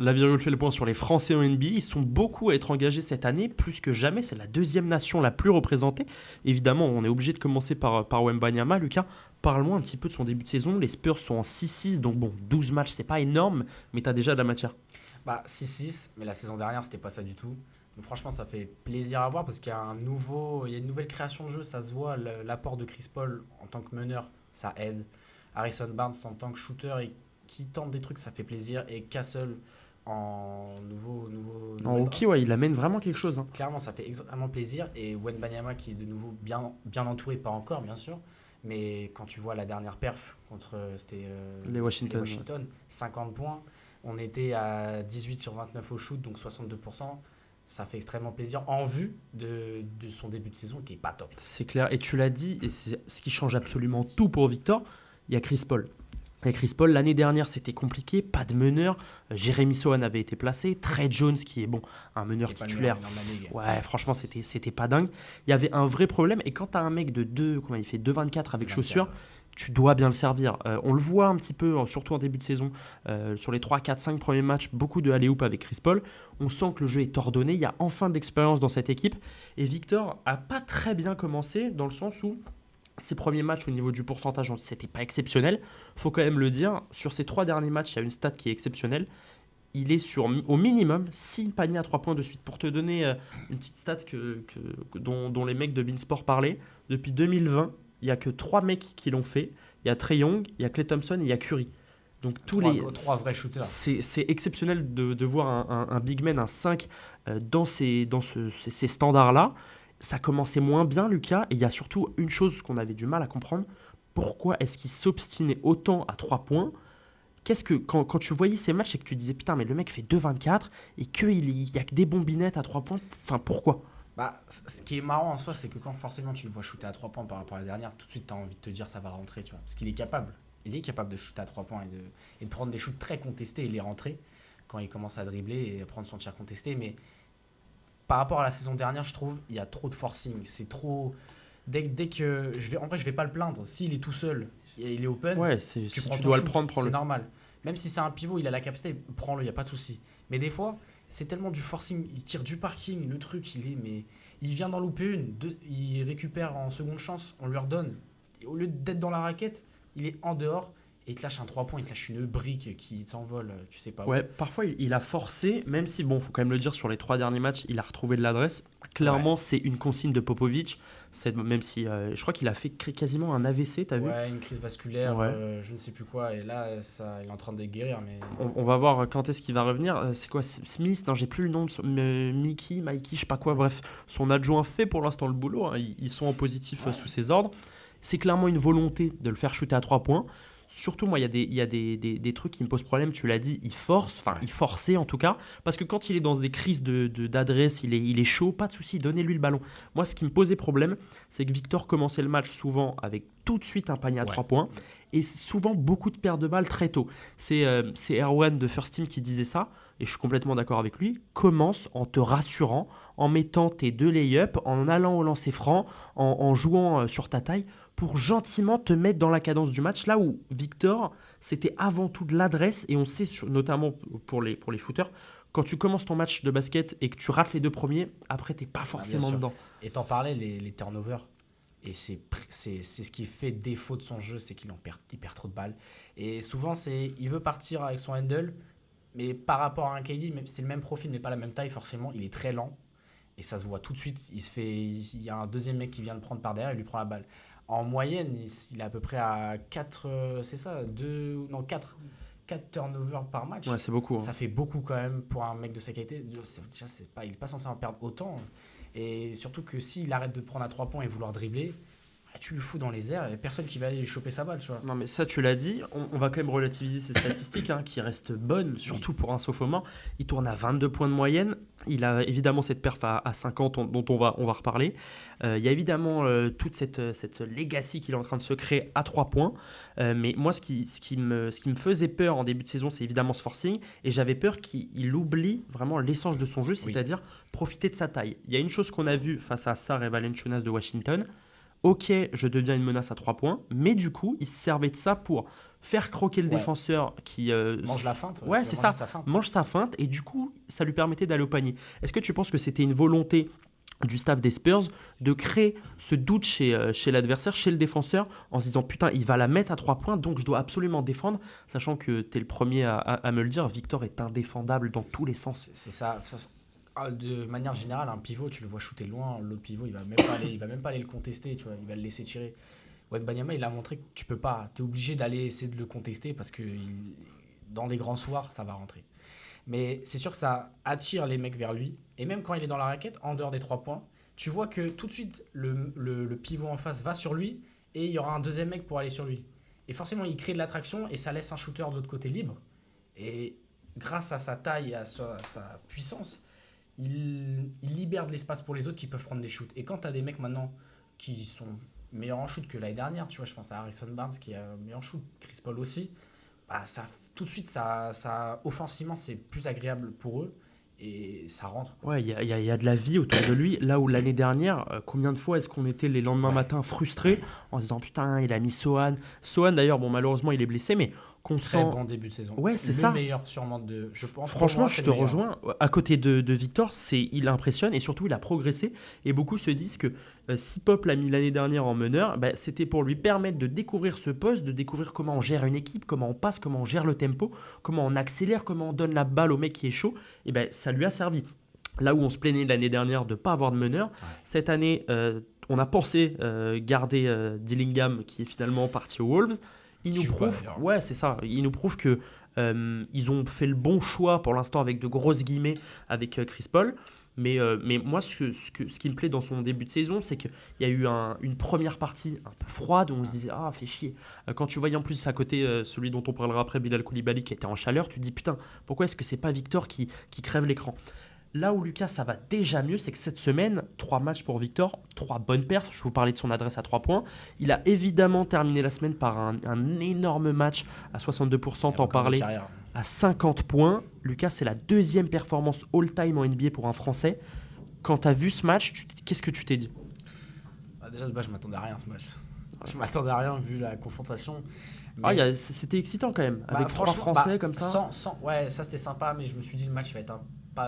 La virgule fait le point sur les Français en NBA. Ils sont beaucoup à être engagés cette année, plus que jamais. C'est la deuxième nation la plus représentée. Évidemment, on est obligé de commencer par Wembanyama. Lucas, parle-moi un petit peu de son début de saison. Les Spurs sont en 6-6, donc bon, 12 matchs, c'est pas énorme, mais tu as déjà de la matière. Bah 6-6, mais la saison dernière, c'était pas ça du tout. Donc franchement, ça fait plaisir à voir parce qu'il y a il y a une nouvelle création de jeu, ça se voit. L'apport de Chris Paul en tant que meneur, ça aide. Harrison Barnes en tant que shooter et qui tente des trucs, ça fait plaisir. Et Castle en En nouvelle rookie, draft. ouais, il amène vraiment quelque chose, hein. Clairement, ça fait extrêmement plaisir. Et Wembanyama qui est de nouveau bien entouré, pas encore bien sûr. Mais quand tu vois la dernière perf contre Les les Washington, ouais. Washington, 50 points, on était à 18 sur 29 au shoot, donc 62%. Ça fait extrêmement plaisir en vue de son début de saison qui est pas top. C'est clair. Et tu l'as dit, et c'est ce qui change absolument tout pour Victor, il y a Chris Paul. Et Chris Paul, l'année dernière, c'était compliqué, pas de meneur. Jérémy Sohan avait été placé. Trey Jones, qui est bon, un Qui meneur est pas le meilleur titulaire. meneur de la ligue. Ouais, franchement, c'était pas dingue. Il y avait un vrai problème. Et quand tu as un mec de 2, comment il fait 2,24 avec 24, chaussures, ouais. tu dois bien le servir. On le voit un petit peu, surtout en début de saison, sur les 3, 4, 5 premiers matchs, beaucoup de alley-oop avec Chris Paul. On sent que le jeu est ordonné. Il y a enfin de l'expérience dans cette équipe. Et Victor a pas très bien commencé, dans le sens où ses premiers matchs au niveau du pourcentage, c'était pas exceptionnel. Faut quand même le dire, sur ces 3 derniers matchs, il y a une stat qui est exceptionnelle. Il est sur au minimum 6 paniers à 3 points de suite. Pour te donner une petite stat dont les mecs de Beansport parlaient, depuis 2020, il n'y a que 3 mecs qui l'ont fait. Il y a Trae Young, il y a Klay Thompson et il y a Curry. Donc Trois vrais shooters. c'est exceptionnel de voir un big man, un 5 ces standards-là. Ça commençait moins bien, Lucas, et il y a surtout une chose qu'on avait du mal à comprendre. Pourquoi est-ce qu'il s'obstinait autant à 3 points? Quand tu voyais ces matchs et que tu disais putain, mais le mec fait 2,24 et qu'il y a que des bombinettes à 3 points, enfin pourquoi? Bah, ce qui est marrant en soi, c'est que quand forcément tu le vois shooter à 3 points par rapport à la dernière, tout de suite tu as envie de te dire ça va rentrer, tu vois. Parce qu'il est capable. Il est capable de shooter à 3 points et de prendre des shoots très contestés et les rentrer quand il commence à dribbler et prendre son tir contesté. Mais par rapport à la saison dernière, je trouve il y a trop de forcing. C'est trop. Dès que. En vrai, je vais pas le plaindre. S'il est tout seul et il est open, Ouais, tu si prends tu ton dois le shoot, prendre, c'est prends-le. normal. Même si c'est un pivot, il a la capacité, prends-le, il n'y a pas de souci. Mais des fois, c'est tellement du forcing. Il tire du parking, le truc, il est. Mais il vient d'en louper une, il récupère en seconde chance, on lui redonne. Et au lieu d'être dans la raquette, il est en dehors et il te lâche un 3 points, il te lâche une brique qui s'envole, tu sais pas où. Ouais, parfois il a forcé, même si, bon, faut quand même le dire, sur les 3 derniers matchs, il a retrouvé de l'adresse. Ouais. Clairement, c'est une consigne de Popovic. Même si je crois qu'il a fait quasiment un AVC, t'as vu? Ouais, une crise vasculaire, Ouais. je ne sais plus quoi. Et là, ça, il est en train de guérir, mais On va voir quand est-ce qu'il va revenir. C'est quoi, Smith? Non, j'ai plus le nom de Mikey, je sais pas quoi. Bref, son adjoint fait pour l'instant le boulot, hein. Ils sont en positif ouais. sous ses ordres. C'est clairement une volonté de le faire shooter à 3 points. Surtout, moi, il y a des trucs qui me posent problème. Tu l'as dit, il force, enfin, Ouais. il forçait en tout cas. Parce que quand il est dans des crises d'adresse, il est chaud, pas de souci, donnez-lui le ballon. Moi, ce qui me posait problème, c'est que Victor commençait le match souvent avec tout de suite un panier à Ouais. 3 points et souvent beaucoup de pertes de balles très tôt. C'est Erwan de First Team qui disait ça, et je suis complètement d'accord avec lui. Commence en te rassurant, en mettant tes 2 lay-ups, en allant au lancer franc, en jouant sur ta taille, pour gentiment te mettre dans la cadence du match. Là où Victor, c'était avant tout de l'adresse, et on sait, notamment pour les shooters, quand tu commences ton match de basket et que tu rates les 2 premiers, après, t'es pas Bah, bien forcément sûr. dedans. Et t'en parlais, les turnovers. Et c'est ce qui fait défaut de son jeu, c'est il perd trop de balles. Et souvent, il veut partir avec son handle, mais par rapport à un KD, c'est le même profil, mais pas la même taille, forcément, il est très lent. Et ça se voit tout de suite. Il y a un deuxième mec qui vient le prendre par derrière et lui prend la balle. En moyenne, il est à peu près à 4, c'est ça, 2, non, 4 turnovers par match. Ouais, c'est beaucoup, hein. Ça fait beaucoup quand même pour un mec de sa qualité. Déjà, il n'est pas censé en perdre autant. Et surtout que s'il arrête de prendre à 3 points et vouloir dribbler, bah, tu le fous dans les airs et personne qui va aller lui choper sa balle, tu vois. Non mais ça tu l'as dit, on va quand même relativiser ces statistiques, hein, qui restent bonnes, surtout pour un sophomore. Il tourne à 22 points de moyenne, il a évidemment cette perf à 50 dont on va reparler. Il y a évidemment toute cette legacy qu'il est en train de se créer à 3 points. Mais moi ce qui me faisait peur en début de saison, c'est évidemment ce forcing, et j'avais peur qu'il oublie vraiment l'essence de son jeu, Oui. c'est-à-dire profiter de sa taille. Il y a une chose qu'on a vue face à Sarr et Valenciunas de Washington. ok, je deviens une menace à 3 points, mais du coup, il se servait de ça pour faire croquer le défenseur qui... mange la feinte. Ouais, c'est ça, mange sa feinte, et du coup, ça lui permettait d'aller au panier. Est-ce que tu penses que c'était une volonté du staff des Spurs de créer ce doute chez l'adversaire, chez le défenseur, en se disant putain, il va la mettre à 3 points, donc je dois absolument défendre, sachant que tu es le premier à me le dire, Victor est indéfendable dans tous les sens. C'est ça. De manière générale, un pivot, tu le vois shooter loin, l'autre pivot, il va même pas aller le contester, tu vois, il va le laisser tirer. Wembanyama, il a montré que tu peux pas, tu es obligé d'aller essayer de le contester parce que dans les grands soirs, ça va rentrer. Mais c'est sûr que ça attire les mecs vers lui. Et même quand il est dans la raquette, en dehors des 3 points, tu vois que tout de suite, le pivot en face va sur lui et il y aura un deuxième mec pour aller sur lui. Et forcément, il crée de l'attraction et ça laisse un shooter de l'autre côté libre. Et grâce à sa taille et à sa puissance, il libère de l'espace pour les autres qui peuvent prendre des shoots. Et quand tu as des mecs maintenant qui sont meilleurs en shoot que l'année dernière, tu vois, je pense à Harrison Barnes qui est meilleur en shoot, Chris Paul aussi, bah ça, tout de suite, offensivement, c'est plus agréable pour eux et ça rentre, quoi. Ouais, il y a de la vie autour de lui. Là où l'année dernière, combien de fois est-ce qu'on était les lendemains matins frustrés en se disant putain, il a mis Sohan. Sohan d'ailleurs, bon, malheureusement, il est blessé, mais qu'on Très sent. bon début de saison. Ouais, c'est le ça. meilleur sûrement je pense. Franchement, moi, je c'est te le meilleur. rejoins. À côté de Victor, il impressionne et surtout il a progressé. Et beaucoup se disent que si Pop l'a mis l'année dernière en meneur, bah, c'était pour lui permettre de découvrir ce poste, de découvrir comment on gère une équipe, comment on passe, comment on gère le tempo, comment on accélère, comment on donne la balle au mec qui est chaud. Et ben ça lui a servi. Là où on se plaignait l'année dernière de ne pas avoir de meneur, cette année, on a pensé garder Dillingham qui est finalement parti aux Wolves. Il nous prouve, ouais, c'est ça. Il nous prouve que ils ont fait le bon choix pour l'instant avec de grosses guillemets avec Chris Paul. Mais moi, ce qui me plaît dans son début de saison, c'est qu'il y a eu une première partie un peu froide où on se disait ah, fait chier. Quand tu voyais en plus à côté celui dont on parlera après, Bilal Coulibaly, qui était en chaleur, tu te dis putain, pourquoi est-ce que c'est pas Victor qui crève l'écran? Là où Lucas, ça va déjà mieux, c'est que cette semaine, 3 matchs pour Victor, 3 bonnes perfs. Je vous parlais de son adresse à 3 points. Il a évidemment terminé la semaine par un énorme match à 62%, t'en parlais, à 50 points. Lucas, c'est la deuxième performance all-time en NBA pour un Français. Quand tu as vu ce match, qu'est-ce que tu t'es dit? Déjà, de base, je m'attendais à rien ce match. Je m'attendais à rien vu la confrontation. Mais... c'était excitant quand même, avec 3 Français comme ça. Ouais, ça c'était sympa, mais je me suis dit le match va être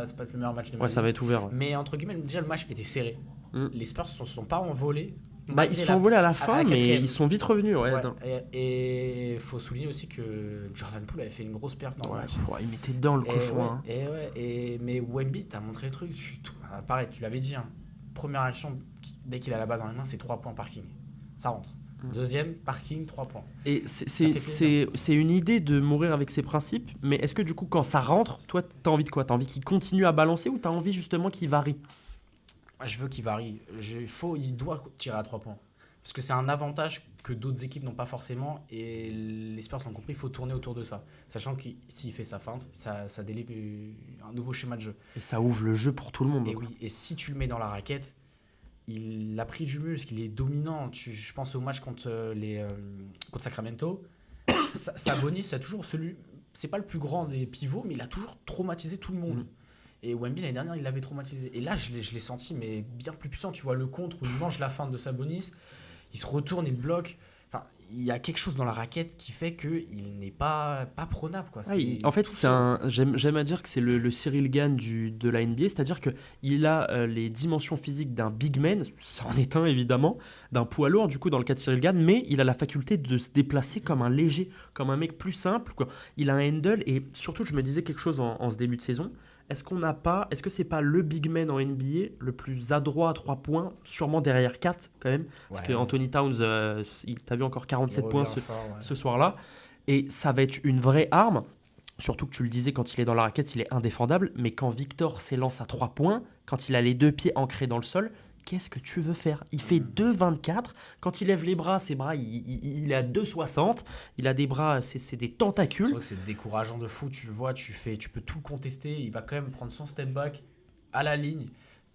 c'est pas le meilleur match de ma vie. Ouais, ça va être ouvert. Ouais. Mais entre guillemets, déjà le match était serré. Les Spurs se sont pas envolés. Ils sont envolés à la fin, mais ils sont vite revenus. Ouais, et il faut souligner aussi que Jordan Poole avait fait une grosse perf dans le match. Ouais, il mettait dedans le cochon. Mais Wemby, t'as montré le truc. Pareil, tu l'avais dit. Première action, dès qu'il a la balle dans les mains, c'est 3 points parking. Ça rentre. Deuxième, parking, 3 points. Et c'est une idée de mourir avec ses principes, mais est-ce que du coup, quand ça rentre, toi, t'as envie de quoi? T'as envie qu'il continue à balancer ou t'as envie justement qu'il varie? Je veux qu'il varie. Il doit tirer à 3 points. Parce que c'est un avantage que d'autres équipes n'ont pas forcément, et les Spurs l'ont compris, il faut tourner autour de ça. Sachant que s'il fait sa feinte, ça délivre un nouveau schéma de jeu. Et ça ouvre le jeu pour tout le monde. Et oui, et si tu le mets dans la raquette, il a pris du muscle, il est dominant. Je pense au match contre Sacramento. Sabonis, c'est toujours c'est pas le plus grand des pivots, mais il a toujours traumatisé tout le monde. Et Wemby, l'année dernière, il l'avait traumatisé. Et là, je l'ai senti, mais bien plus puissant. Tu vois le contre où il mange la feinte de Sabonis, il se retourne, il bloque. Enfin, il y a quelque chose dans la raquette qui fait qu'il n'est pas prenable, quoi. En fait, j'aime à dire que c'est le Cyril Gane de la NBA, c'est-à-dire qu'il a les dimensions physiques d'un big man, ça en est un évidemment, d'un poids lourd du coup dans le cas de Cyril Gane, mais il a la faculté de se déplacer comme un léger, comme un mec plus simple, quoi. Il a un handle, et surtout je me disais quelque chose en ce début de saison. Est-ce que c'est pas le big man en NBA le plus adroit à 3 points, sûrement derrière 4 quand même, parce que Anthony Towns, t'as vu encore 47 points ce soir-là, et ça va être une vraie arme, surtout que tu le disais, quand il est dans la raquette, il est indéfendable, mais quand Victor s'élance à 3 points, quand il a les 2 pieds ancrés dans le sol, qu'est-ce que tu veux faire? Il fait 2,24. Quand il lève les bras, ses bras, il est à 2,60. Il a des bras, c'est des tentacules. C'est vrai que c'est décourageant de fou. Tu le vois, tu peux tout contester. Il va quand même prendre son step back à la ligne.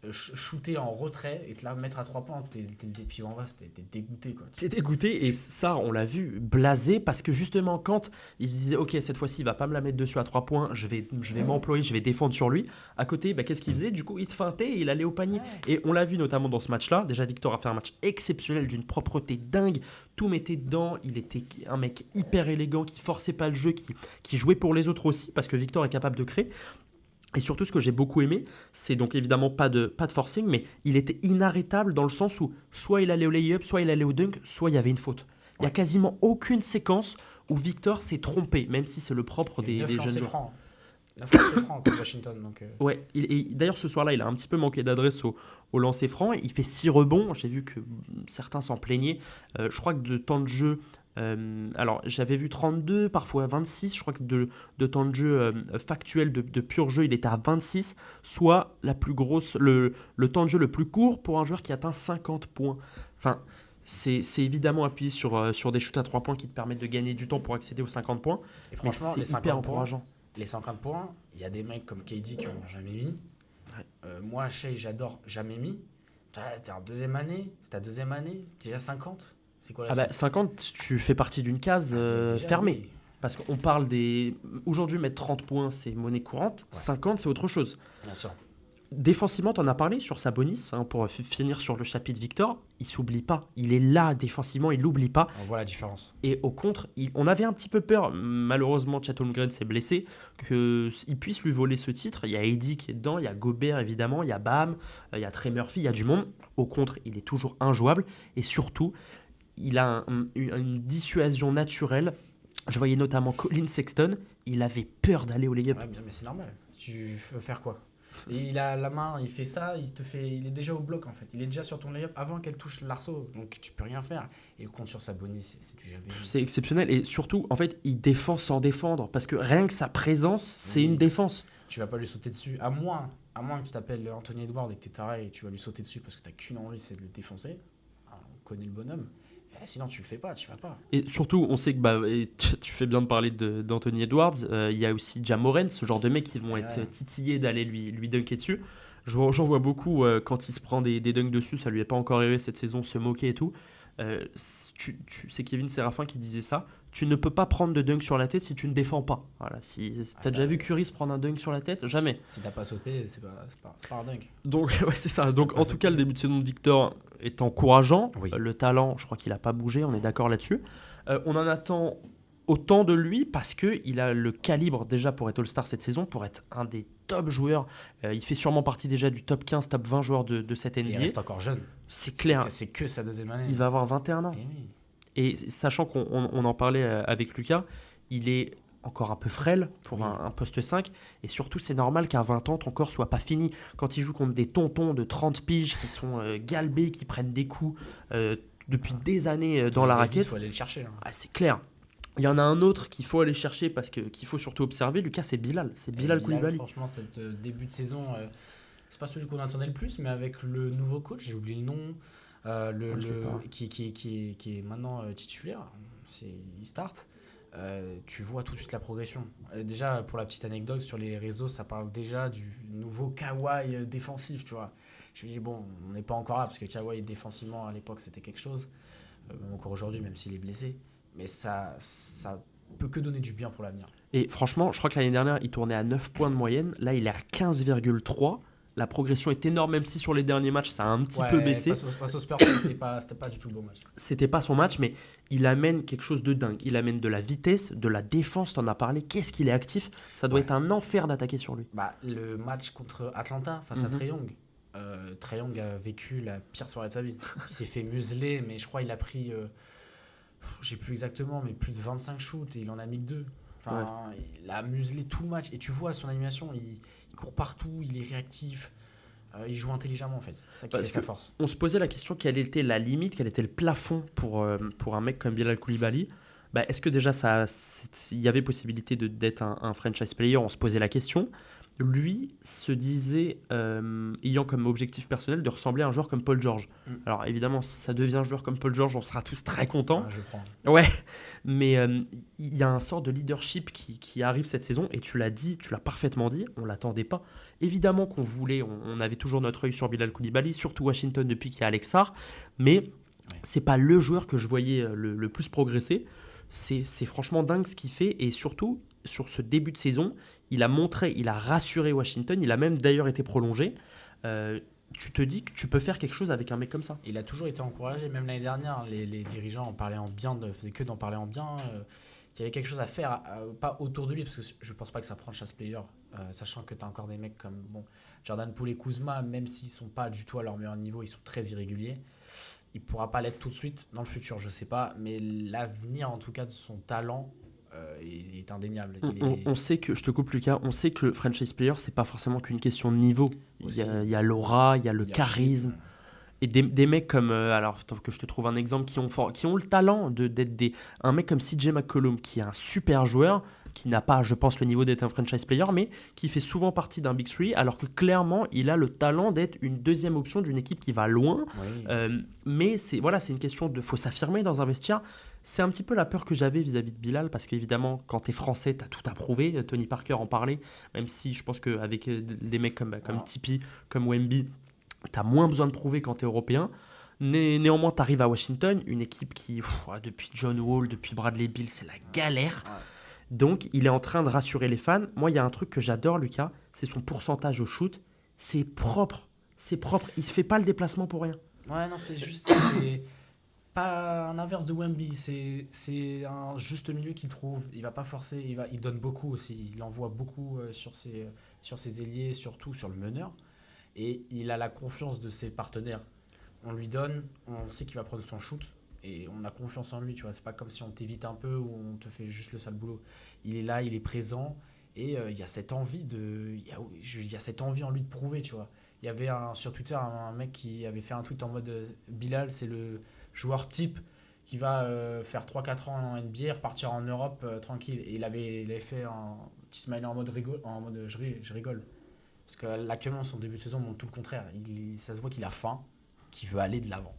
shooter en retrait et te la mettre à 3 points, t'es le pied en bas, t'es dégoûté, quoi. T'es dégoûté et ça, on l'a vu, blasé, parce que justement, quand il se disait, ok, cette fois-ci, il va pas me la mettre dessus à 3 points, je vais m'employer, je vais défendre sur lui. À côté, qu'est-ce qu'il faisait? Du coup, il te feintait et il allait au panier. Ouais. Et on l'a vu notamment dans ce match-là. Déjà, Victor a fait un match exceptionnel, d'une propreté dingue. Tout mettait dedans. Il était un mec hyper élégant, qui forçait pas le jeu, qui jouait pour les autres aussi, parce que Victor est capable de créer. Et surtout, ce que j'ai beaucoup aimé, c'est donc évidemment pas de forcing, mais il était inarrêtable dans le sens où soit il allait au lay-up, soit il allait au dunk, soit il y avait une faute. Il n'y a quasiment aucune séquence où Victor s'est trompé, même si c'est le propre des jeunes joueurs. 9 lancers francs contre Washington. Donc, Ouais, et d'ailleurs ce soir-là, il a un petit peu manqué d'adresse au lancer franc. Il fait 6 rebonds. J'ai vu que certains s'en plaignaient. Je crois que de temps de jeu, alors j'avais vu 32, parfois 26. Je crois que de temps de jeu factuel, de pur jeu, il était à 26, soit la plus grosse, le temps de jeu le plus court pour un joueur qui atteint 50 points. Enfin, c'est évidemment appuyé sur des shoots à 3 points qui te permettent de gagner du temps pour accéder aux 50 points. et franchement, Mais les c'est hyper 50 points, encourageant. les 50 points, il y a des mecs comme KD qui n'ont jamais mis. Moi, Shea, j'adore, jamais mis. T'es en deuxième année, c'est ta deuxième année, déjà 50. C'est quoi la suite? 50, tu fais partie d'une case Déjà, fermée. oui. Parce qu'on parle des... Aujourd'hui, mettre 30 points, c'est monnaie courante. 50, c'est autre chose. Bien sûr. Défensivement, tu en as parlé sur Sabonis, pour finir sur le chapitre Victor. Il s'oublie pas. Il est là défensivement, il l'oublie pas. On voit la différence. Et au contre, on avait un petit peu peur, malheureusement, Chet Holmgren s'est blessé, qu'il puisse lui voler ce titre. Il y a Eddie qui est dedans, il y a Gobert évidemment, il y a Bam, il y a Trey Murphy, il y a du monde. Au contre, il est toujours injouable. Et surtout, il a une dissuasion naturelle. Je voyais notamment Colin Sexton, il avait peur d'aller au lay-up. Ouais, bien, mais c'est normal. Tu veux faire quoi? Et il a la main, il fait ça, il est déjà au bloc en fait. Il est déjà sur ton layup avant qu'elle touche l'arceau. Donc tu peux rien faire. Et le compte sur Sabonis, c'est du jamais vu. C'est exceptionnel. Et surtout, en fait, il défend sans défendre. Parce que rien que sa présence, c'est une défense. Tu vas pas lui sauter dessus. À moins que tu t'appelles Anthony Edwards et que t'es taré et tu vas lui sauter dessus parce que t'as qu'une envie, c'est de le défoncer. Alors, on connaît le bonhomme. Sinon, tu le fais pas, tu vas pas. Et surtout, on sait que tu fais bien de parler d'Anthony Edwards. Il y a aussi Ja Morant, ce genre de mecs qui vont être titillés d'aller lui dunker dessus. J'en vois beaucoup quand il se prend des dunks dessus. Ça lui est pas encore arrivé cette saison, se moquer et tout. C'est Kevin Séraphin qui disait ça. Tu ne peux pas prendre de dunk sur la tête si tu ne défends pas. Voilà, t'as déjà vu Curry se prendre un dunk sur la tête? Jamais. Si t'as pas sauté, c'est pas un dunk. Donc ouais, c'est ça. Donc en tout cas, le début de saison de Victor est encourageant. Oui. Le talent, je crois qu'il n'a pas bougé. On est d'accord là-dessus. On en attend autant de lui parce qu'il a le calibre déjà pour être All-Star cette saison, pour être un des top joueurs. Il fait sûrement partie déjà du top 15, top 20 joueurs de cette NBA. Et il reste encore jeune. C'est clair. C'est que sa deuxième année. Il va avoir 21 ans. Et oui. Et sachant qu'on en parlait avec Lucas, il est encore un peu frêle pour un poste 5. Et surtout, c'est normal qu'à 20 ans, ton corps soit pas fini. Quand il joue contre des tontons de 30 piges qui sont galbés, qui prennent des coups depuis des années dans la raquette. Il faut aller le chercher. Hein. C'est clair. Il y en a un autre qu'il faut aller chercher parce qu'il faut surtout observer. Lucas, c'est Bilal. C'est Bilal Coulibaly. Franchement, cet début de saison, c'est pas celui qu'on attendait le plus, mais avec le nouveau coach, j'ai oublié le nom, qui est maintenant titulaire, il start. Tu vois tout de suite la progression. Déjà, pour la petite anecdote, sur les réseaux, ça parle déjà du nouveau Kawhi défensif, tu vois. Je me dis, bon, on n'est pas encore là, parce que Kawhi, défensivement, à l'époque, c'était quelque chose. Même encore aujourd'hui, même s'il est blessé. Mais ça peut que donner du bien pour l'avenir. Et franchement, je crois que l'année dernière, il tournait à 9 points de moyenne. Là, il est à 15,3. La progression est énorme, même si sur les derniers matchs, ça a un petit peu baissé. Face aux Spurs, c'était pas du tout le bon match. C'était pas son match, mais il amène quelque chose de dingue. Il amène de la vitesse, de la défense, t'en as parlé. Qu'est-ce qu'il est actif? Ça doit être un enfer d'attaquer sur lui. Le match contre Atlanta, face à Trae Young. Trae Young a vécu la pire soirée de sa vie. Il s'est fait museler, mais je crois qu'il a pris... j'ai plus exactement, mais plus de 25 shoots et il en a mis que 2. Il a muselé tout le match. Et tu vois son animation, il court partout, il est réactif. Il joue intelligemment en fait. C'est ça qui fait sa force. On se posait la question quelle était la limite, quel était le plafond pour un mec comme Bilal Coulibaly. Est-ce que déjà il y avait possibilité d'être un franchise player? On se posait la question. lui se disait, ayant comme objectif personnel de ressembler à un joueur comme Paul George. Alors évidemment, si ça devient un joueur comme Paul George, on sera tous très contents. Je prends. Ouais, mais il y a un sort de leadership qui arrive cette saison, et tu l'as dit, tu l'as parfaitement dit, on ne l'attendait pas. Évidemment qu'on voulait, on avait toujours notre œil sur Bilal Koulibaly, surtout Washington depuis qu'il y a Alex Sarr, mais c'est pas le joueur que je voyais le plus progresser. C'est franchement dingue ce qu'il fait, et surtout, sur ce début de saison, il a montré, il a rassuré Washington, il a même d'ailleurs été prolongé. Tu te dis que tu peux faire quelque chose avec un mec comme ça. Il a toujours été encouragé, même l'année dernière, les dirigeants en parlaient en bien, ne faisaient que d'en parler en bien. Qu'il y avait quelque chose à faire, pas autour de lui, parce que je pense pas que c'est un franchise player, sachant que tu as encore des mecs comme Jordan Poole et Kuzma, même s'ils sont pas du tout à leur meilleur niveau, ils sont très irréguliers. Il pourra pas l'être tout de suite, dans le futur, je sais pas, mais l'avenir en tout cas de son talent est indéniable. On sait que, je te coupe Lucas, on sait que le franchise player, c'est pas forcément qu'une question de niveau. Il y a l'aura, il y a le charisme. Et des mecs comme, alors que je te trouve un exemple, qui ont le talent d'être un mec comme CJ McCollum, qui est un super joueur, qui n'a pas, je pense, le niveau d'être un franchise player, mais qui fait souvent partie d'un Big Three, alors que clairement, il a le talent d'être une deuxième option d'une équipe qui va loin. Oui. Mais c'est une question de faut s'affirmer dans un vestiaire. C'est un petit peu la peur que j'avais vis-à-vis de Bilal, parce qu'évidemment, quand t'es français, t'as tout à prouver. Tony Parker en parlait, même si je pense qu'avec des mecs comme Tipeee, comme Wemby, t'as moins besoin de prouver quand t'es européen. Néanmoins, t'arrives à Washington, une équipe qui, depuis John Wall, depuis Bradley Beal, c'est la galère. Ouais. Donc, il est en train de rassurer les fans. Moi, il y a un truc que j'adore, Lucas, c'est son pourcentage au shoot. C'est propre. Il se fait pas le déplacement pour rien. Ouais, non, c'est juste... c'est pas un inverse de Wemby. C'est un juste milieu qu'il trouve. Il va pas forcer. Il donne beaucoup aussi. Il envoie beaucoup sur ses ailiers, surtout sur le meneur. Et il a la confiance de ses partenaires. On lui donne, on sait qu'il va prendre son shoot. Et on a confiance en lui, tu vois. C'est pas comme si on t'évite un peu ou on te fait juste le sale boulot. Il est là, il est présent. Et il y a cette envie il y a cette envie en lui de prouver, tu vois. Il y avait sur Twitter un mec qui avait fait un tweet en mode Bilal, c'est le joueur type qui va faire 3-4 ans en NBA, repartir en Europe tranquille. Et il avait fait un petit smiley en mode je rigole. Parce qu'actuellement, son début de saison montre tout le contraire. Ça se voit qu'il a faim, qu'il veut aller de l'avant.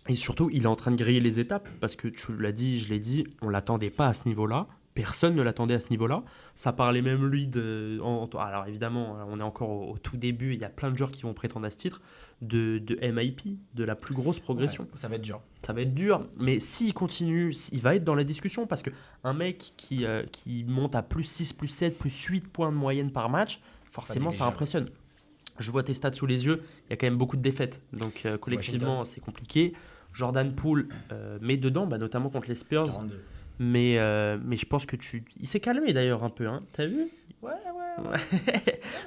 Et surtout, il est en train de griller les étapes, parce que tu l'as dit, je l'ai dit, on ne l'attendait pas à ce niveau-là. Personne ne l'attendait à ce niveau-là. Ça parlait même lui alors évidemment, on est encore au tout début, il y a plein de joueurs qui vont prétendre à ce titre, de MIP, de la plus grosse progression. Ouais, ça va être dur. Ça va être dur, mais s'il continue, il va être dans la discussion, parce qu'un mec qui monte à plus 6, plus 7, plus 8 points de moyenne par match, forcément ça impressionne. Je vois tes stats sous les yeux, il y a quand même beaucoup de défaites, donc collectivement c'est compliqué. Jordan Poole met dedans, notamment contre les Spurs. 42. Mais je pense que il s'est calmé d'ailleurs un peu, hein. T'as vu ? Ouais.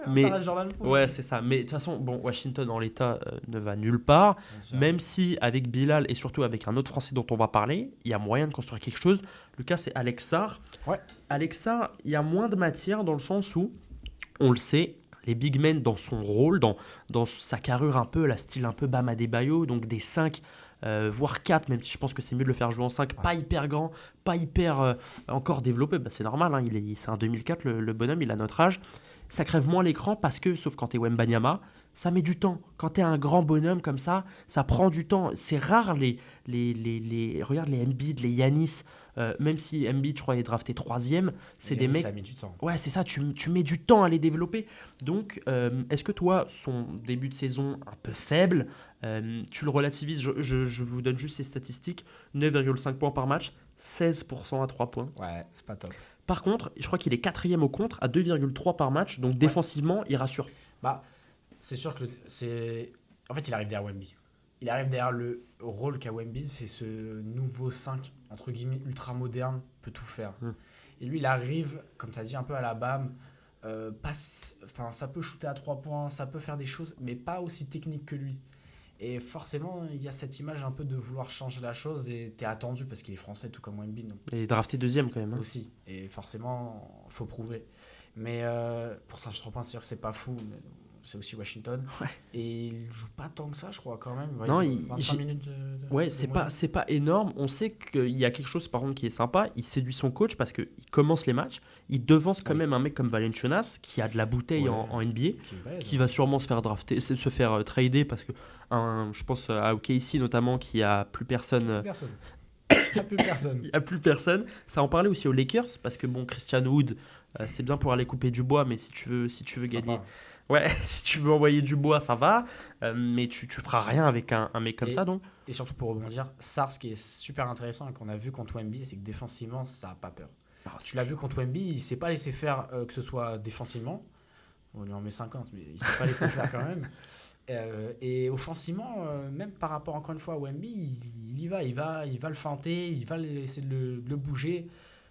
Mais ça reste Jordan Poole. Ouais, c'est ça. Mais de toute façon, Washington en l'état ne va nulle part. Même si avec Bilal et surtout avec un autre Français dont on va parler, il y a moyen de construire quelque chose. Le cas, c'est Alex Sarr. Ouais. Alex Sarr, il y a moins de matière dans le sens où, on le sait, les big men dans son rôle, dans sa carrure un peu, la style un peu Bam Adebayo, donc des 5, voire 4, même si je pense que c'est mieux de le faire jouer en 5, pas hyper grand, pas hyper encore développé, c'est normal, hein, c'est un 2004, le bonhomme, il a notre âge. Ça crève moins l'écran parce que, sauf quand t'es Wembanyama, ça met du temps. Quand t'es un grand bonhomme comme ça prend du temps. C'est rare regarde les Embiid, les Giannis, même si Embiid, je crois, est drafté 3e, c'est des mecs... Ça met du temps. Ouais, c'est ça, tu mets du temps à les développer. Donc, est-ce que toi, son début de saison un peu faible, tu le relativises, je vous donne juste ces statistiques, 9,5 points par match, 16% à 3 points. Ouais, c'est pas top. Par contre, je crois qu'il est 4e au contre à 2,3 par match, donc défensivement, il rassure. C'est sûr que en fait, il arrive derrière Wemby. Il arrive derrière le rôle qu'a Wemby, c'est ce nouveau 5, entre guillemets, ultra moderne, peut tout faire. Et lui, il arrive, comme tu as dit, un peu à la Bam. Ça peut shooter à 3 points, ça peut faire des choses, mais pas aussi technique que lui. Et forcément, il y a cette image un peu de vouloir changer la chose, et t'es attendu parce qu'il est français, tout comme Wemby. Il est drafté 2e quand même. Hein. Aussi, et forcément, faut prouver. Mais pour ça, je 3 points, c'est sûr que c'est pas fou. Mais c'est aussi Washington. Ouais. Et il joue pas tant que ça, je crois, quand même. Ouais, Non, 25 minutes Ouais, de c'est moyenne. pas énorme. On sait qu'il y a quelque chose par contre qui est sympa. Il séduit son coach parce qu'il commence les matchs. Il devance quand Oui. même un mec comme Valenciunas qui a de la bouteille Ouais, en NBA, qui est balèze, qui hein. va sûrement se faire drafter, se faire trader parce que je pense à OKC notamment qui a plus personne. Plus personne. Il n'y a plus personne. Il y a plus personne. Ça en parlait aussi aux Lakers parce que bon, Christian Wood, c'est bien pour aller couper du bois, mais si tu veux gagner, Sympa. ouais, si tu veux envoyer du bois, ça va, mais tu feras rien avec un mec comme Et, ça donc. et surtout pour rebondir, Sar, ce qui est super intéressant et qu'on a vu contre Wemby, c'est que défensivement, ça n'a pas peur. Tu l'as vu contre Wemby, il ne s'est pas laissé faire, que ce soit défensivement. On lui en met 50, mais il ne s'est pas laissé faire quand même. Et offensivement, même par rapport encore une fois à Wemby, il va le feinter, il va essayer de le bouger.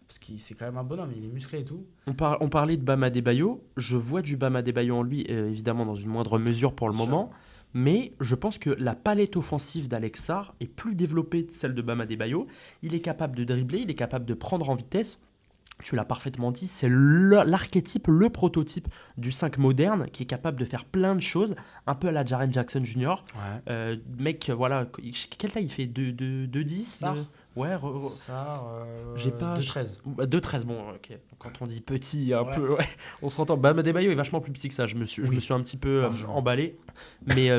Parce que c'est quand même un bonhomme, il est musclé et tout. On parlait de Bam Adebayo. Je vois du Bam Adebayo en lui, évidemment dans une moindre mesure pour le Bien sûr. moment. Mais je pense que la palette offensive d'Alex Sarr est plus développée que celle de Bam Adebayo. Il est capable de dribbler, il est capable de prendre en vitesse. Tu l'as parfaitement dit, c'est l'archétype, le prototype du 5 moderne qui est capable de faire plein de choses, un peu à la Jaren Jackson Jr. Ouais. Mec, voilà, quelle taille il fait 2,10 Sarr Ouais, Ça, j'ai pas. 2,13. 2,13, bon, ok. Quand on dit petit, un Ouais. peu, ouais, on s'entend. Bam Adebayo est vachement plus petit que ça. Je me Oui. suis un petit peu Largement. emballé. Mais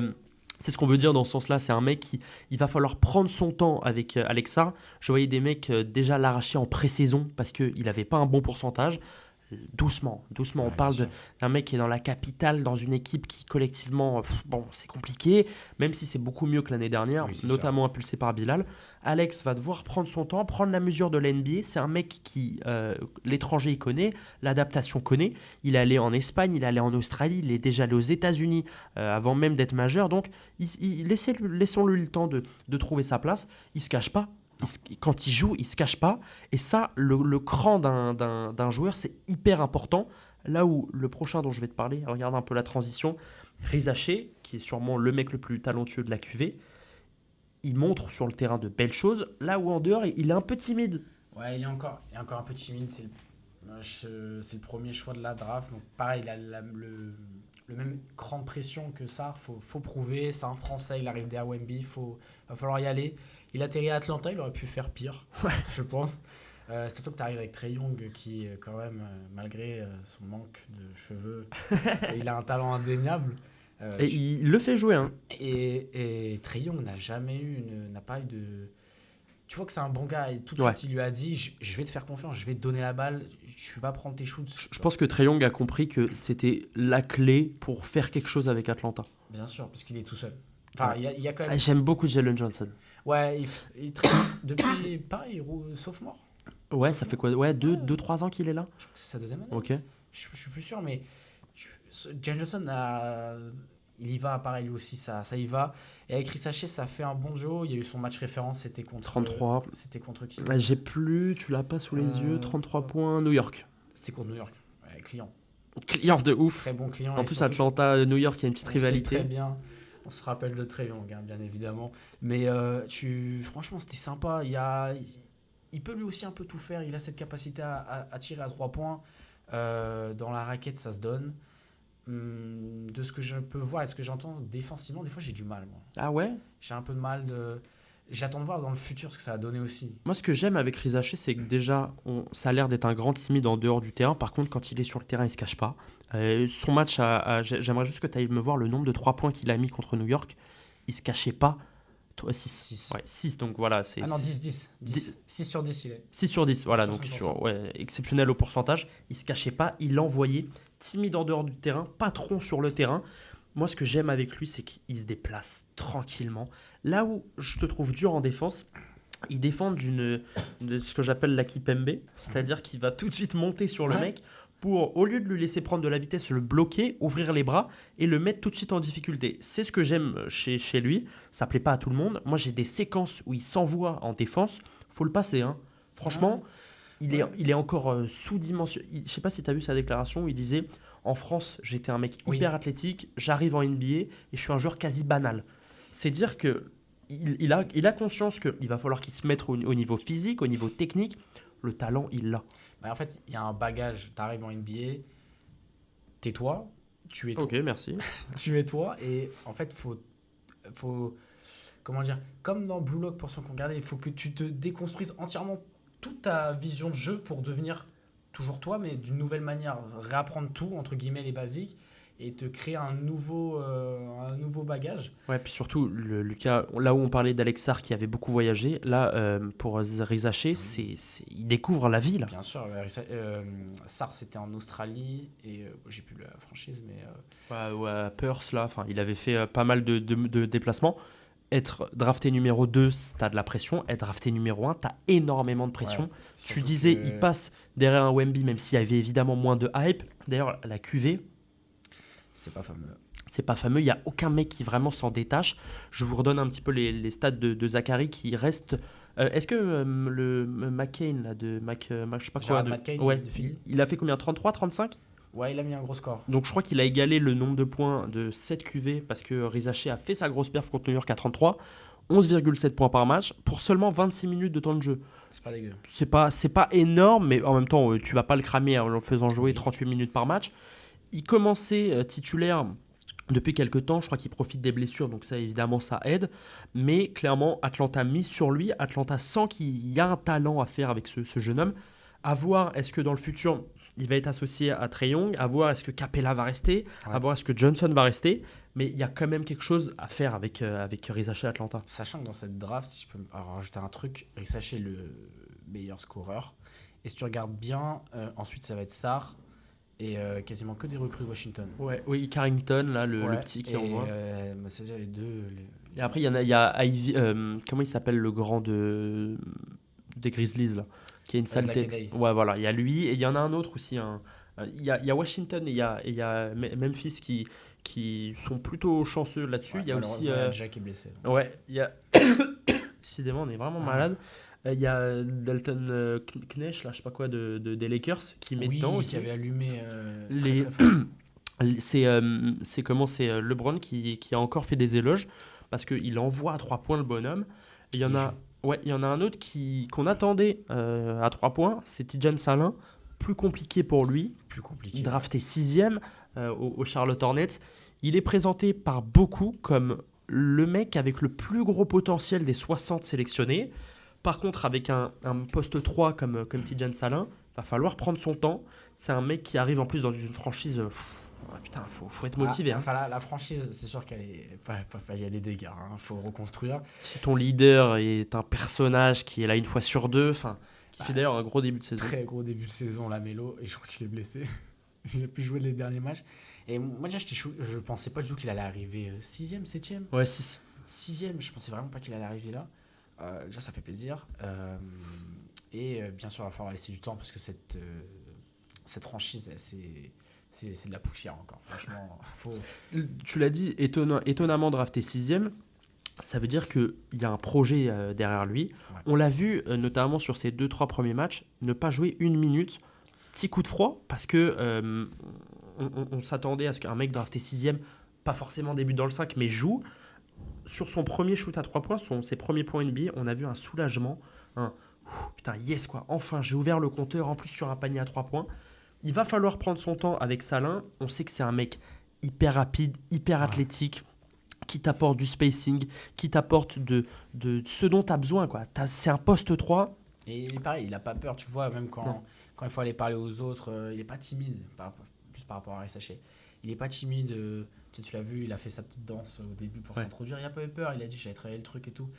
c'est ce qu'on veut dire dans ce sens-là. C'est un mec qui, il va falloir prendre son temps avec Alexa. Je voyais des mecs déjà l'arracher en pré-saison parce qu'il n'avait pas un bon pourcentage. Doucement. On Ouais, parle bien sûr. d'un mec qui est dans la capitale, dans une équipe qui collectivement, bon, c'est compliqué, même si c'est beaucoup mieux que l'année dernière, Oui, c'est notamment impulsé par Bilal. Alex va devoir prendre son temps, prendre la mesure de la NBA. C'est un mec qui, l'étranger, il connaît, l'adaptation connaît. Il est allé en Espagne, il est allé en Australie, il est déjà allé aux États-Unis avant même d'être majeur. Donc, laissons-lui le temps de trouver sa place. Il se cache pas. Quand il joue, il se cache pas. Et ça, le cran d'un joueur, c'est hyper important. Là où le prochain dont je vais te parler, regarde un peu la transition, Rizaché, qui est sûrement le mec le plus talentueux de la QV, il montre sur le terrain de belles choses. Là où en dehors, il est un peu timide. Ouais, il est encore un peu timide. C'est le premier choix de la draft. Donc, pareil, il a le même cran de pression que ça. Faut prouver. C'est un Français, il arrive derrière Wemby. Va falloir y aller. Il atterrit à Atlanta, il aurait pu faire pire, je pense. Surtout que tu arrives avec Trae Young qui, quand même, malgré son manque de cheveux, il a un talent indéniable. Et il le fait jouer. Hein. Et Trae Young n'a pas eu de. Tu vois que c'est un bon gars et tout de Ouais. suite il lui a dit je vais te faire confiance, je vais te donner la balle, tu vas prendre tes shoots. Je pense que Trae Young a compris que c'était la clé pour faire quelque chose avec Atlanta. Bien sûr, parce qu'il est tout seul. Enfin, il y a quand même. J'aime beaucoup Jalen Johnson. Ouais, il traîne depuis pareil, sophomore. Ouais, ça fait quoi? Ouais, 2-3 ans qu'il est là. Je crois que c'est sa deuxième année. Ok. Je suis plus sûr, mais Jalen Johnson, il y va, pareil, lui aussi, ça y va. Et avec Risaché, ça fait un bon duo. Il y a eu son match référence, c'était contre. 33. C'était contre qui? Ouais, j'ai plus, tu l'as pas sous les yeux, 33 points, New York. C'était contre New York. Ouais, client. Client de ouf. Très bon client. En et plus, surtout, Atlanta, New York, il y a une petite on sait rivalité. très bien. On se rappelle de Trae Young, hein, bien évidemment. Mais franchement, c'était sympa. Il peut lui aussi un peu tout faire. Il a cette capacité à tirer à 3 points. Dans la raquette, ça se donne. De ce que je peux voir et de ce que j'entends défensivement, des fois j'ai du mal. Moi. Ah ouais? J'ai un peu de mal. J'attends de voir dans le futur ce que ça va donner aussi. Moi, ce que j'aime avec Rizaché, c'est que déjà, ça a l'air d'être un grand timide en dehors du terrain. Par contre, quand il est sur le terrain, il se cache pas. Son match, j'aimerais juste que tu ailles me voir le nombre de 3 points qu'il a mis contre New York. Il se cachait pas. 6. Ouais, 6, donc voilà. Ah non, 10. 6 sur 10 il est. 6 sur 10, voilà, 60%. donc exceptionnel au pourcentage. Il se cachait pas, il l'envoyait. Timide en dehors du terrain, patron sur le terrain. Moi, ce que j'aime avec lui, c'est qu'il se déplace tranquillement. Là où je te trouve dur en défense, il défend de ce que j'appelle la Kipembe, c'est-à-dire qu'il va tout de suite monter sur le mec pour, au lieu de lui laisser prendre de la vitesse, le bloquer, ouvrir les bras et le mettre tout de suite en difficulté. C'est ce que j'aime chez lui. Ça plaît pas à tout le monde. Moi, j'ai des séquences où il s'envoie en défense. Faut le passer, hein. Franchement, il est encore sous-dimensionné. Je sais pas si tu as vu sa déclaration où il disait « En France, j'étais un mec hyper athlétique, j'arrive en NBA et je suis un joueur quasi banal. » C'est dire que il a conscience qu'il va falloir qu'il se mette au niveau physique, au niveau technique. Le talent, il l'a. Bah, en fait, il y a un bagage. Tu arrives en NBA, tais-toi, tu es toi. Ok, merci. Tu es toi. Et en fait, faut comment dire, comme dans Blue Lock pour ceux qui ont regardé, il faut que tu te déconstruises entièrement toute ta vision de jeu pour devenir toujours toi, mais d'une nouvelle manière. Réapprendre tout, entre guillemets, les basiques, et te créer un nouveau bagage. Ouais, puis surtout, Lucas, là où on parlait d'Alexar qui avait beaucoup voyagé, là, pour Rizaché, il découvre la ville. Bien sûr, SAR c'était en Australie, et j'ai plus la franchise, mais... Ouais, Perth, là, il avait fait pas mal de déplacements. Être drafté numéro 2, t'as de la pression. Être drafté numéro 1, t'as énormément de pression. Ouais, Tu disais, que... il passe derrière un Wemby, même s'il y avait évidemment moins de hype. D'ailleurs, la QV, c'est pas fameux. c'est pas fameux. Il n'y a aucun mec qui vraiment s'en détache. Je vous redonne un petit peu les stats de Zachary qui reste. Est-ce que le McCain, là, de je sais pas quoi, McCain, ouais, de Philly. il a fait combien? 33, 35? Ouais, il a mis un gros score. Donc je crois qu'il a égalé le nombre de points de 7 QV parce que Rizaché a fait sa grosse perf contre New York à 33. 11,7 points par match pour seulement 26 minutes de temps de jeu. C'est pas dégueu. C'est pas énorme, mais en même temps, tu vas pas le cramer en le faisant jouer 38 minutes par match. Il commençait titulaire depuis quelques temps. Je crois qu'il profite des blessures, donc ça, évidemment, ça aide. Mais clairement, Atlanta mise sur lui. Atlanta sent qu'il y a un talent à faire avec ce jeune homme. À voir, est-ce que dans le futur, il va être associé à Trae Young, à voir est-ce que Capella va rester, à voir est-ce que Johnson va rester, mais il y a quand même quelque chose à faire avec Rizaché Atlanta. Sachant que dans cette draft, si je peux rajouter un truc, Rizaché est le meilleur scoreur. Et si tu regardes bien, ensuite ça va être Sarr et quasiment que des recrues de Washington. Ouais, oui, Carrington, là, le petit qui envoie. C'est déjà les deux. Et après, il y a Ivy, comment il s'appelle le grand des Grizzlies, là, qui a une sale tête. Ouais, voilà, il y a lui, et il y en a un autre aussi. Il y a Washington et il y a Memphis qui sont plutôt chanceux là-dessus. Ouais, il y a aussi. Jack est blessé. Ouais, il y a. Décidément, on est vraiment malade. Il y a Dalton Knesh, là, je sais pas quoi, des Lakers, qui met dedans aussi. Qui avait allumé les... très, très fort. C'est LeBron qui a encore fait des éloges parce qu'il envoie à 3 points le bonhomme. Il y en a un autre qu'on attendait à 3 points, c'est Tidjane Salin. Plus compliqué pour lui. Plus compliqué. Drafté 6e au Charlotte Hornets. Il est présenté par beaucoup comme le mec avec le plus gros potentiel des 60 sélectionnés. Par contre, avec un poste 3 comme Tidjane Salin, il va falloir prendre son temps. C'est un mec qui arrive en plus dans une franchise... putain, faut être motivé. La franchise, c'est sûr qu'elle est... Il y a des dégâts, faut reconstruire. Si ton leader est un personnage qui est là une fois sur deux, qui fait d'ailleurs un gros début de saison. Très gros début de saison, la Melo, et je crois qu'il est blessé. J'ai pu jouer les derniers matchs. Et moi, déjà, je pensais pas du tout qu'il allait arriver 6e, 7e. Ouais, 6. 6e, je pensais vraiment pas qu'il allait arriver là. Déjà, ça fait plaisir. Et bien sûr, il va falloir laisser du temps parce que cette franchise, c'est de la poussière encore. Franchement, Tu l'as dit, étonnamment drafté 6e. Ça veut dire qu'il y a un projet derrière lui. Ouais. On l'a vu, notamment sur ses 2-3 premiers matchs, ne pas jouer une minute. Petit coup de froid, parce que on s'attendait à ce qu'un mec drafté 6e, pas forcément débute dans le 5, mais joue. Sur son premier shoot à 3 points, ses premiers points NBA, on a vu un soulagement. Putain, yes quoi, enfin j'ai ouvert le compteur, en plus sur un panier à 3 points. Il va falloir prendre son temps avec Salin. On sait que c'est un mec hyper rapide, hyper athlétique, qui t'apporte du spacing, qui t'apporte de ce dont tu as besoin, quoi. C'est un poste 3. Et il est pareil, il n'a pas peur, tu vois, même quand il faut aller parler aux autres, il n'est pas timide, plus par rapport à Rizaché. Il n'est pas timide, tu l'as vu, il a fait sa petite danse au début pour s'introduire, il n'a pas eu peur, il a dit j'allais travailler le truc et tout.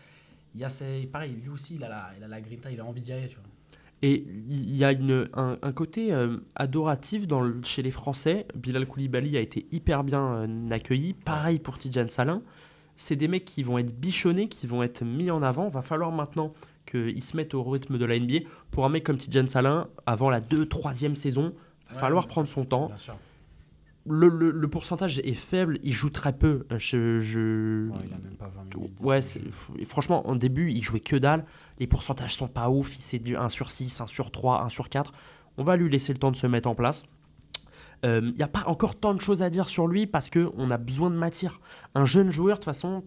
Pareil, lui aussi, il a la grinta, il a envie d'y aller, tu vois. Et il y a un côté adoratif chez les Français. Bilal Koulibaly a été hyper bien accueilli. Pareil pour Tidjane Salin. C'est des mecs qui vont être bichonnés, qui vont être mis en avant. Il va falloir maintenant qu'ils se mettent au rythme de la NBA. Pour un mec comme Tidjane Salin, avant la 2-3e saison, il va falloir prendre son temps. Bien sûr. Le pourcentage est faible, il joue très peu. Il a même pas 20 minutes. Ouais, franchement, en début, il jouait que dalle. Les pourcentages sont pas ouf. C'est du 1 sur 6, 1 sur 3, 1 sur 4. On va lui laisser le temps de se mettre en place. Il n'y a pas encore tant de choses à dire sur lui parce qu'on a besoin de matière. Un jeune joueur, de toute façon,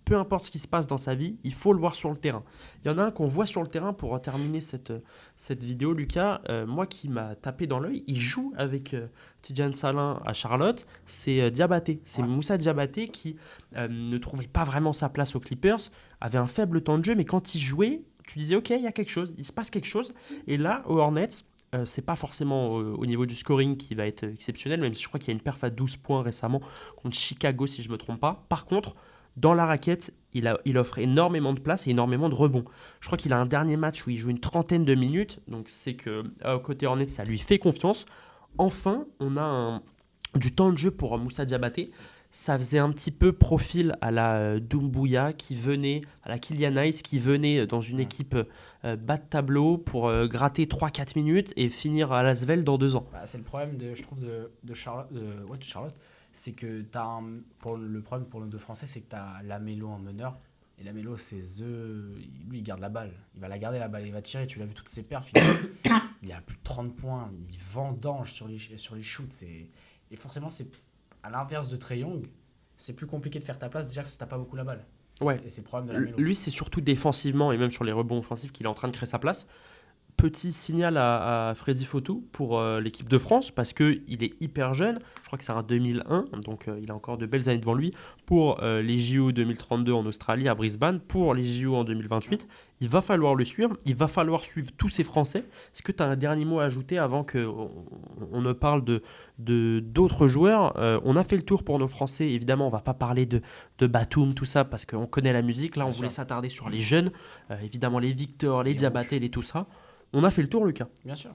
peu importe ce qui se passe dans sa vie, il faut le voir sur le terrain. Il y en a un qu'on voit sur le terrain pour terminer cette vidéo, Lucas. Moi qui m'a tapé dans l'œil, il joue avec Tidjane Salin à Charlotte. C'est Diabaté. C'est Moussa Diabaté qui ne trouvait pas vraiment sa place aux Clippers, avait un faible temps de jeu, mais quand il jouait, tu disais ok, il y a quelque chose, il se passe quelque chose. Et là, aux Hornets, c'est pas forcément au niveau du scoring qui va être exceptionnel, même si je crois qu'il y a une perf à 12 points récemment contre Chicago, si je me trompe pas. Par contre, dans la raquette, il offre énormément de place et énormément de rebonds. Je crois qu'il a un dernier match où il joue une trentaine de minutes, donc c'est que côté Hornets, ça lui fait confiance. Enfin, on a du temps de jeu pour Moussa Diabaté. Ça faisait un petit peu profil à la Doumbouya qui venait, à la Kylian Hayes qui venait dans une équipe bas de tableau pour gratter 3-4 minutes et finir à Lasvel dans 2 ans. Bah, c'est le problème, je trouve, de Charlotte. De Charlotte, c'est que le problème pour nos deux Français, c'est que tu as Lamelo en meneur. Et Lamelo, lui, il garde la balle. Il va la garder la balle, il va tirer. Tu l'as vu toutes ses perfs. Il a plus de 30 points. Il vendange sur les shoots. Et forcément, c'est à l'inverse de Trae Young, c'est plus compliqué de faire ta place déjà si t'as pas beaucoup la balle. Ouais. C'est le problème de Lamelo. Lui, c'est surtout défensivement et même sur les rebonds offensifs qu'il est en train de créer sa place. Petit signal à Freddy Fotou pour l'équipe de France parce qu'il est hyper jeune. Je crois que c'est un 2001, donc il a encore de belles années devant lui. Pour les JO 2032 en Australie, à Brisbane, pour les JO en 2028, il va falloir le suivre. Il va falloir suivre tous ces Français. Est-ce que tu as un dernier mot à ajouter avant qu'on ne parle d'autres joueurs? On a fait le tour pour nos Français. Évidemment, on ne va pas parler de Batum, tout ça, parce qu'on connaît la musique. Là, on voulait s'attarder sur les jeunes. Évidemment, les Victor, les Diabaté, et tout ça. On a fait le tour, Lucas. Bien sûr.